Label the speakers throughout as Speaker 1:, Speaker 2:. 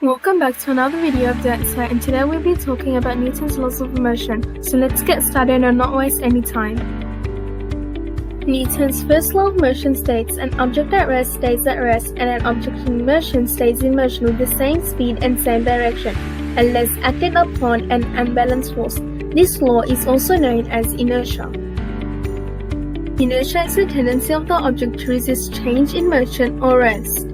Speaker 1: Welcome back to another video of DXI, and today we'll be talking about Newton's laws of motion. So let's get started and not waste any time. Newton's first law of motion states an object at rest stays at rest and an object in motion stays in motion with the same speed and same direction unless acted upon an unbalanced force. This law is also known as inertia. Inertia is the tendency of the object to resist change in motion or rest.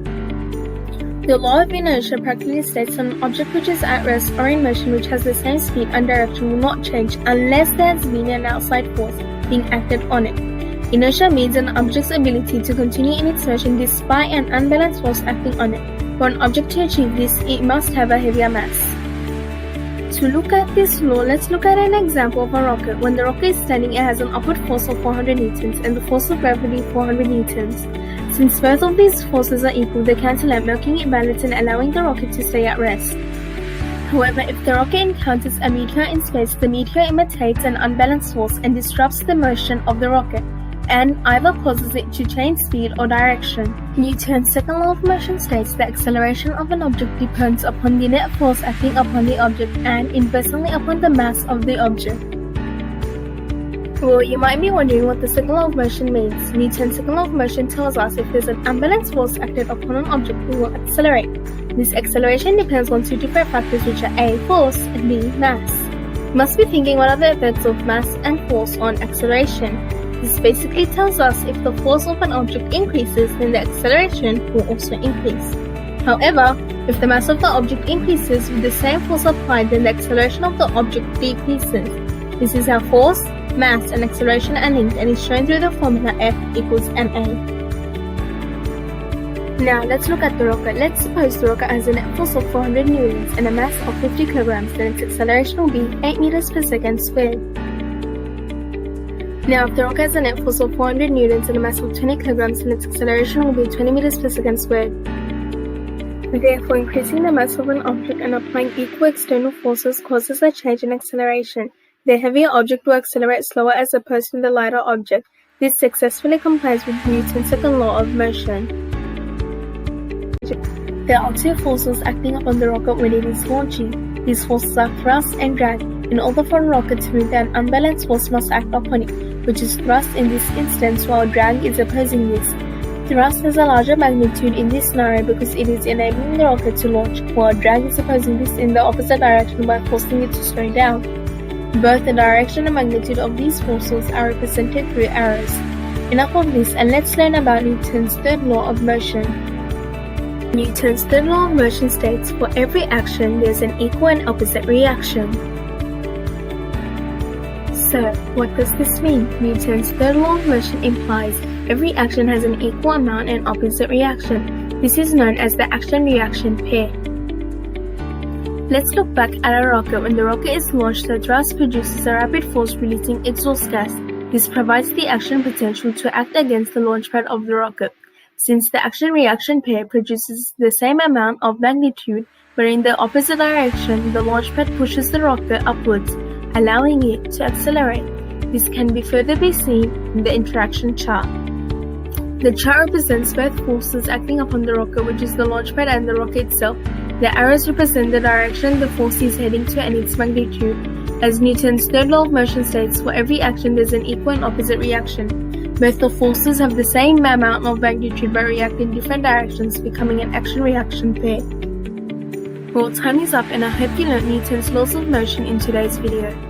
Speaker 1: The law of inertia practically states that an object which is at rest or in motion which has the same speed and direction will not change unless there has been an outside force being acted on it. Inertia means an object's ability to continue in its motion despite an unbalanced force acting on it. For an object to achieve this, it must have a heavier mass. To look at this law, let's look at an example of a rocket. When the rocket is standing, it has an upward force of 400 newtons and the force of gravity 400 newtons. Since both of these forces are equal, they cancel out, making it balanced and allowing the rocket to stay at rest. However, if the rocket encounters a meteor in space, the meteor imitates an unbalanced force and disrupts the motion of the rocket, and either causes it to change speed or direction. Newton's second law of motion states the acceleration of an object depends upon the net force acting upon the object and inversely upon the mass of the object. Well, you might be wondering what the second law of motion means. Newton's second law of motion tells us if there's an unbalanced force acted upon an object, it will accelerate. This acceleration depends on two different factors, which are A, force, and B, mass. You must be thinking, what are the effects of mass and force on acceleration? This basically tells us if the force of an object increases, then the acceleration will also increase. However, if the mass of the object increases with the same force applied, then the acceleration of the object decreases. This is how force, mass, and acceleration are linked and is shown through the formula F equals ma. Now let's look at the rocket. Let's suppose the rocket has a net force of 400 newtons and a mass of 50 kilograms, then its acceleration will be 8 meters per second squared. Now if the rocket has a net force of 400 newtons and a mass of 20 kilograms, then its acceleration will be 20 meters per second squared. Therefore, increasing the mass of an object and applying equal external forces causes a change in acceleration. The heavier object will accelerate slower as opposed to the lighter object. This successfully complies with Newton's second law of motion. There are two forces acting upon the rocket when it is launching. These forces are thrust and drag. In order for a rocket to move, an unbalanced force must act upon it, which is thrust in this instance, while drag is opposing this. Thrust has a larger magnitude in this scenario because it is enabling the rocket to launch, while drag is opposing this in the opposite direction by forcing it to slow down. Both the direction and magnitude of these forces are represented through arrows. Enough of this, and let's learn about Newton's third law of motion. Newton's third law of motion states for every action there's an equal and opposite reaction. So, what does this mean? Newton's third law of motion implies every action has an equal amount and opposite reaction. This is known as the action-reaction pair. Let's look back at a rocket. When the rocket is launched, the thrust produces a rapid force releasing exhaust gas. This provides the action potential to act against the launch pad of the rocket. Since the action-reaction pair produces the same amount of magnitude, but in the opposite direction, the launch pad pushes the rocket upwards, allowing it to accelerate. This can be further be seen in the interaction chart. The chart represents both forces acting upon the rocket, which is the launch pad and the rocket itself. The arrows represent the direction the force is heading to and its magnitude. As Newton's third law of motion states, for every action there's an equal and opposite reaction. Both the forces have the same amount of magnitude but react in different directions, becoming an action-reaction pair. Well, time is up, and I hope you learned Newton's laws of motion in today's video.